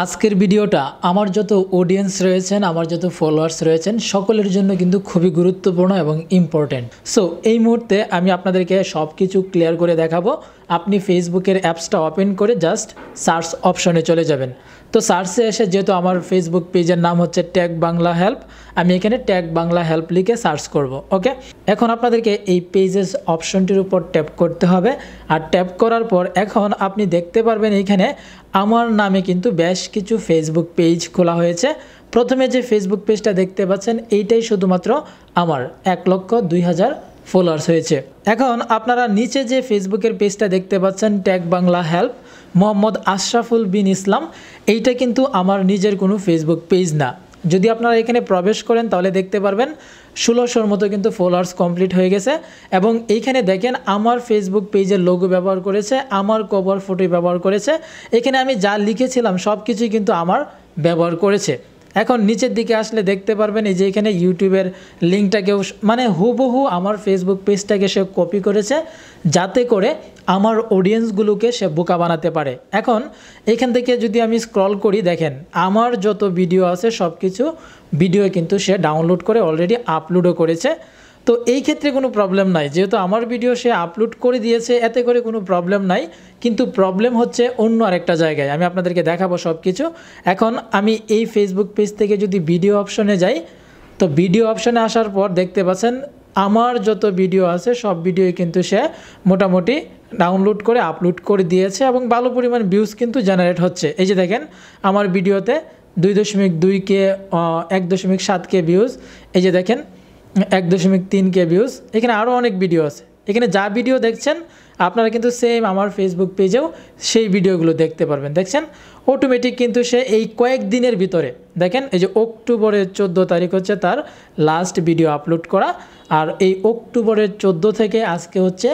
আজকের ভিডিওটা আমার যত অডিয়েন্স রয়েছেন, আমার যত ফলোয়ার্স রয়েছেন সকলের জন্য কিন্তু খুবই গুরুত্বপূর্ণ এবং ইম্পর্টেন্ট। সো এই মুহূর্তে আমি আপনাদেরকে সব কিছু ক্লিয়ার করে দেখাবো। আপনি ফেসবুকের অ্যাপসটা ওপেন করে জাস্ট সার্চ অপশনে চলে যাবেন। তো সার্চে এসে যেহেতু আমার ফেসবুক পেজের নাম হচ্ছে ট্যাগ বাংলা হেল্প, আমি এখানে ট্যাগ বাংলা হেল্প লিখে সার্চ করব। ওকে, এখন আপনাদেরকে এই পেজেস অপশনটির উপর ট্যাপ করতে হবে। আর ট্যাপ করার পর এখন আপনি দেখতে পারবেন এইখানে আমার নামে কিন্তু বেশ কিছু ফেসবুক পেজ খোলা হয়েছে। প্রথমে যে ফেসবুক পেজটা দেখতে পাচ্ছেন এইটাই শুধুমাত্র আমার 1,02,000 ফলোয়ার্স হয়েছে। এখন আপনারা নিচে যে ফেসবুকের পেজটা দেখতে পাচ্ছেন ট্যাগ বাংলা হেল্প মোহাম্মদ আশরাফুল বিন ইসলাম, এইটা কিন্তু আমার নিজের কোনো ফেসবুক পেজ না। যদি আপনারা এখানে প্রবেশ করেন তাহলে দেখতে পারবেন 1600-র মতো কিন্তু ফলোয়ার্স কমপ্লিট হয়ে গেছে। এবং এইখানে দেখেন আমার ফেসবুক পেজের লোগো ব্যবহার করেছে, আমার কভার ফটো ব্যবহার করেছে, এখানে আমি যা লিখেছিলাম সব কিছুই কিন্তু আমার ব্যবহার করেছে। এখন নিচের দিকে আসলে দেখতে পারবেন এই যে এখানে ইউটিউবের লিঙ্কটাকেও মানে হুবহু আমার ফেসবুক পেজটাকে সে কপি করেছে, যাতে করে আমার অডিয়েন্সগুলোকে সে বোকা বানাতে পারে। এখন এখান থেকে যদি আমি স্ক্রল করি, দেখেন আমার যত ভিডিও আছে সব কিছু ভিডিও কিন্তু সে ডাউনলোড করে অলরেডি আপলোডও করেছে। তো এই ক্ষেত্রে কোনো প্রবলেম নাই, যেহেতু আমার ভিডিও সে আপলোড করে দিয়েছে, এতে করে কোনো প্রবলেম নাই। কিন্তু প্রবলেম হচ্ছে অন্য আরেকটা জায়গায়, আমি আপনাদেরকে দেখাবো সব কিছু। এখন আমি এই ফেসবুক পেজ থেকে যদি ভিডিও অপশনে যাই, তো ভিডিও অপশনে আসার পর দেখতে পাচ্ছেন আমার যত ভিডিও আছে সব ভিডিওই কিন্তু সে মোটামুটি ডাউনলোড করে আপলোড করে দিয়েছে এবং ভালো পরিমাণ ভিউজ কিন্তু জেনারেট হচ্ছে। এই যে দেখেন আমার ভিডিওতে 2.2K 1.7K ভিউজ, এই যে দেখেন 1.3K ভিউজ, এখানে আরও অনেক ভিডিও আছে। এখানে যা ভিডিও দেখছেন আপনারা কিন্তু সেম আমার ফেসবুক পেজেও সেই ভিডিওগুলো দেখতে পারবেন। দেখছেন অটোমেটিক কিন্তু সে এই কয়েকদিনের ভিতরে, দেখেন এই যে অক্টোবরের 14 তারিখ হচ্ছে তার লাস্ট ভিডিও আপলোড করা, আর এই অক্টোবরের 14 থেকে আজকে হচ্ছে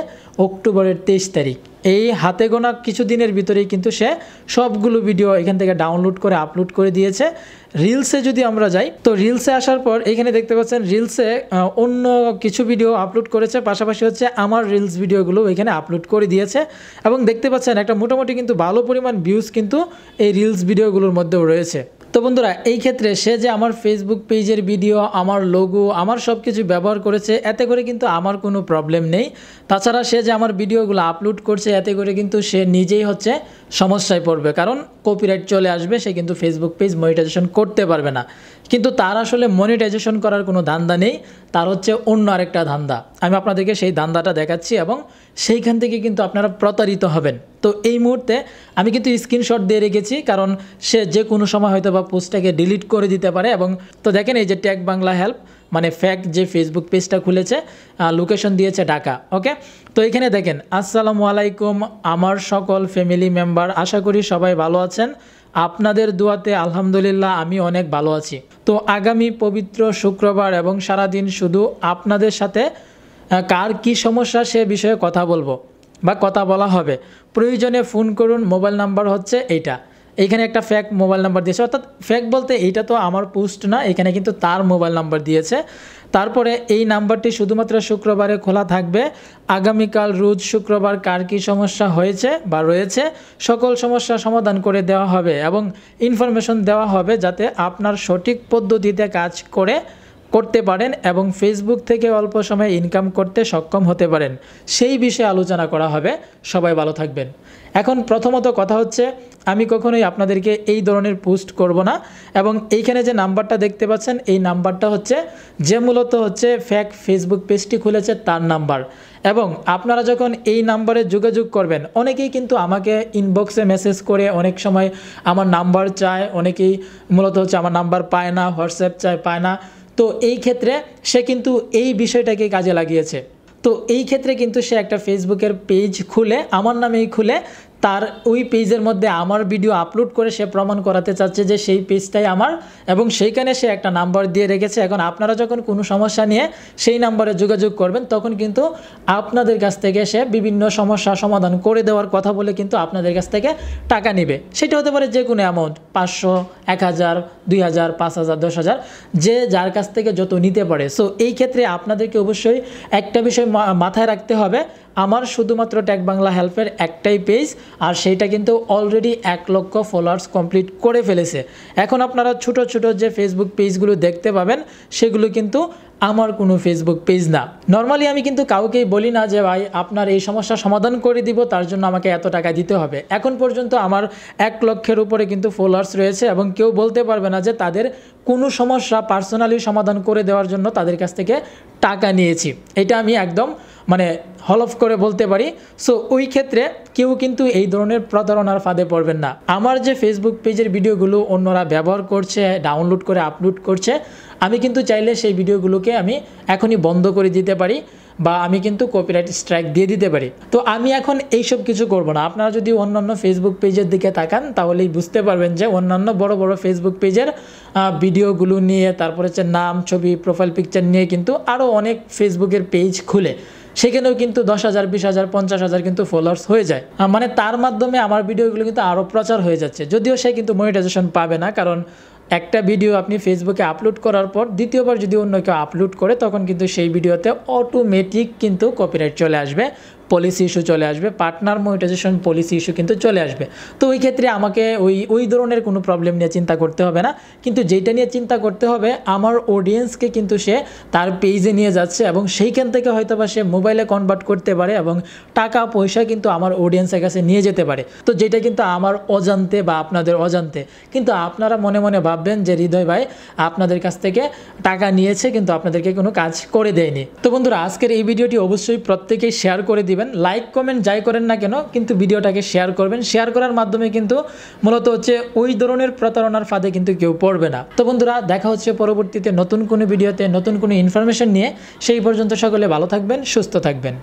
অক্টোবরের 23 তারিখ, এই হাতে গোনা কিছু দিনের ভিতরেই কিন্তু সে সবগুলো ভিডিও এখান থেকে ডাউনলোড করে আপলোড করে দিয়েছে। রিলসে যদি আমরা যাই, তো রিলসে আসার পর এখানে দেখতে পাচ্ছেন রিলসে অন্য কিছু ভিডিও আপলোড করেছে, পাশাপাশি হচ্ছে আমার রিলস ভিডিওগুলো এখানে আপলোড করে দিয়েছে। এবং দেখতে পাচ্ছেন একটা মোটামুটি কিন্তু ভালো পরিমাণ ভিউজ কিন্তু এই রিলস ভিডিওগুলোর মধ্যেও রয়েছে। তো বন্ধুরা, এই ক্ষেত্রে সে যে আমার ফেসবুক পেজের ভিডিও, আমার লোগো, আমার সব কিছু ব্যবহার করেছে, এতে করে কিন্তু আমার কোনো প্রবলেম নেই। তাছাড়া সে যে আমার ভিডিওগুলো আপলোড করছে, এতে করে কিন্তু সে নিজেই হচ্ছে সমস্যায় পড়বে, কারণ কপিরাইট চলে আসবে, সে কিন্তু ফেসবুক পেজ মনিটাইজেশন করতে পারবে না। কিন্তু তার আসলে মনিটাইজেশন করার কোনো ধান্দা নেই, তার হচ্ছে অন্য আরেকটা ধান্দা। আমি আপনাদেরকে সেই ধান্দাটা দেখাচ্ছি এবং সেইখান থেকে কিন্তু আপনারা প্রতারিত হবেন। তো এই মুহূর্তে আমি কিন্তু স্ক্রিনশট দিয়ে রেখেছি, কারণ সে যে কোনো সময় হয়তো বা পোস্টটাকে ডিলিট করে দিতে পারে। এবং তো দেখেন এই যে ট্যাগ বাংলা হেল্প মানে ফ্যাক যে ফেসবুক পেজটা খুলেছে, লোকেশন দিয়েছে ঢাকা। ওকে, তো এখানে দেখেন আসসালামু আলাইকুম আমার সকল ফ্যামিলি মেম্বার, আশা করি সবাই ভালো আছেন, আপনাদের দোয়াতে আলহামদুলিল্লাহ আমি অনেক ভালো আছি। তো আগামী পবিত্র শুক্রবার এবং সারাদিন শুধু আপনাদের সাথে কার কি সমস্যা সে বিষয়ে কথা বলবো বা কথা বলা হবে, প্রয়োজনে ফোন করুন, মোবাইল নাম্বার হচ্ছে এইটা। এইখানে একটা ফ্যাক মোবাইল নাম্বার দিয়েছে, অর্থাৎ ফ্যাক বলতে এইটা তো আমার পোস্ট না, এখানে কিন্তু তার মোবাইল নাম্বার দিয়েছে। তারপরে এই নাম্বারটি শুধুমাত্র শুক্রবারে খোলা থাকবে। আগামীকাল রোজ শুক্রবার কার কী সমস্যা হয়েছে বা রয়েছে সকল সমস্যা সমাধান করে দেওয়া হবে এবং ইনফরমেশন দেওয়া হবে, যাতে আপনার সঠিক পদ্ধতিতে কাজ করতে পারেন এবং ফেসবুক থেকে অল্প সময়ে ইনকাম করতে সক্ষম হতে পারেন, সেই বিষয়ে আলোচনা করা হবে। সবাই ভালো থাকবেন। এখন প্রথমত কথা হচ্ছে, আমি কখনোই আপনাদেরকে এই ধরনের পোস্ট করব না। এবং এইখানে যে নাম্বারটা দেখতে পাচ্ছেন, এই নাম্বারটা হচ্ছে যে মূলত হচ্ছে ফ্যাক ফেসবুক পেজটি খুলেছে তার নাম্বার। এবং আপনারা যখন এই নাম্বারে যোগাযোগ করবেন, অনেকেই কিন্তু আমাকে ইনবক্সে মেসেজ করে অনেক সময় আমার নাম্বার চায়, অনেকেই মূলত হচ্ছে আমার নাম্বার পায় না, হোয়াটসঅ্যাপ চায়, পায় না। তো এই ক্ষেত্রে সে কিন্তু এই বিষয়টাকে কাজে লাগিয়েছে। তো এই ক্ষেত্রে কিন্তু সে একটা ফেসবুকের পেজ খুলে আমার নামেই খুলে তার ওই পেজের মধ্যে আমার ভিডিও আপলোড করে সে প্রমাণ করাতে চাচ্ছে যে সেই পেজটাই আমার, এবং সেইখানে সে একটা নাম্বার দিয়ে রেখেছে। এখন আপনারা যখন কোনো সমস্যা নিয়ে সেই নাম্বারে যোগাযোগ করবেন, তখন কিন্তু আপনাদের কাছ থেকে সে বিভিন্ন সমস্যা সমাধান করে দেওয়ার কথা বলে কিন্তু আপনাদের কাছ থেকে টাকা নেবে। সেটা হতে পারে যে কোনো অ্যামাউন্ট, 500, 1000, 2000, 5000, 10,000, যে যার কাছ থেকে যত নিতে পারে। সো এই ক্ষেত্রে আপনাদেরকে অবশ্যই একটা বিষয় মাথায় রাখতে হবে, আমার শুধুমাত্র ট্যাগ বাংলা হেল্পের একটাই পেজ, আর সেইটা কিন্তু অলরেডি 1 লক্ষ ফলোয়ার্স কমপ্লিট করে ফেলেছে। এখন আপনারা ছোট ছোট যে ফেসবুক পেজগুলো দেখতে পাবেন সেগুলো কিন্তু আমার কোনো ফেসবুক পেজ না। নর্মালি আমি কিন্তু কাউকেই বলি না যে ভাই আপনার এই সমস্যার সমাধান করে দিব, তার জন্য আমাকে এত টাকা দিতে হবে। এখন পর্যন্ত আমার 1 লক্ষের উপরে কিন্তু ফলোয়ার্স রয়েছে এবং কেউ বলতে পারবে না যে তাদের কোনো সমস্যা পার্সোনালি সমাধান করে দেওয়ার জন্য তাদের কাছ থেকে টাকা নিয়েছি। এটা আমি একদম মানে হলফ করে বলতে পারি। সো ওই ক্ষেত্রে কেউ কিন্তু এই ধরনের প্রতারণার ফাঁদে পড়বেন না। আমার যে ফেসবুক পেজের ভিডিওগুলো অন্যরা ব্যবহার করছে, ডাউনলোড করে আপলোড করছে, আমি কিন্তু চাইলে সেই ভিডিওগুলোকে আমি এখনই বন্ধ করে দিতে পারি বা আমি কিন্তু কপিরাইট স্ট্রাইক দিয়ে দিতে পারি। তো আমি এখন এইসব কিছু করব না। আপনারা যদি অন্যান্য ফেসবুক পেজের দিকে তাকান তাহলেই বুঝতে পারবেন যে অন্যান্য বড় বড় ফেসবুক পেজের ভিডিওগুলো নিয়ে, তারপরে হচ্ছে নাম, ছবি, প্রোফাইল পিকচার নিয়ে কিন্তু আরও অনেক ফেসবুকের পেজ খুলে সেখানেও কিন্তু 10,000, 20,000, 50,000 কিন্তু ফলোয়ার্স হয়ে যায়। মানে তার মাধ্যমে আমার ভিডিওগুলো কিন্তু আরও প্রচার হয়ে যাচ্ছে, যদিও সে কিন্তু মনিটাইজেশন পাবে না। কারণ একটা ভিডিও আপনি ফেসবুকে আপলোড করার পর দ্বিতীয়বার যদি অন্য কেউ আপলোড করে তখন কিন্তু সেই ভিডিওতে অটোমেটিক কিন্তু কপিরাইট চলে আসবে, পলিসি ইস্যু চলে আসবে, পার্টনার মনিটাইজেশন পলিসি ইস্যু কিন্তু চলে আসবে। তো ওই ক্ষেত্রে আমাকে ওই ধরনের কোনো প্রবলেম নিয়ে চিন্তা করতে হবে না। কিন্তু যেটা নিয়ে চিন্তা করতে হবে, আমার অডিয়েন্সকে কিন্তু সে তার পেজে নিয়ে যাচ্ছে এবং সেইখান থেকে হয়তো বা সে মোবাইলে কনভার্ট করতে পারে এবং টাকা পয়সা কিন্তু আমার অডিয়েন্সের কাছে নিয়ে যেতে পারে। তো যেটা কিন্তু আমার অজান্তে বা আপনাদের অজান্তে, কিন্তু আপনারা মনে মনে ভাববেন যে হৃদয় ভাই আপনাদের কাছ থেকে টাকা নিয়েছে কিন্তু আপনাদেরকে কোনো কাজ করে দেয়নি। তো বন্ধুরা, আজকের এই ভিডিওটি অবশ্যই প্রত্যেকেই শেয়ার করে দিবেন। লাইক কমেন্ট যাই করেন না কেন, কিন্তু ভিডিওটাকে শেয়ার করবেন। শেয়ার করার মাধ্যমে কিন্তু মূলত হচ্ছে ওই ধরনের প্রতারণার ফাঁদে কিন্তু কেউ পড়বে না। তো বন্ধুরা, দেখা হচ্ছে পরবর্তীতে নতুন কোনো ভিডিওতে নতুন কোনো ইনফরমেশন নিয়ে। সেই পর্যন্ত সকলে ভালো থাকবেন, সুস্থ থাকবেন।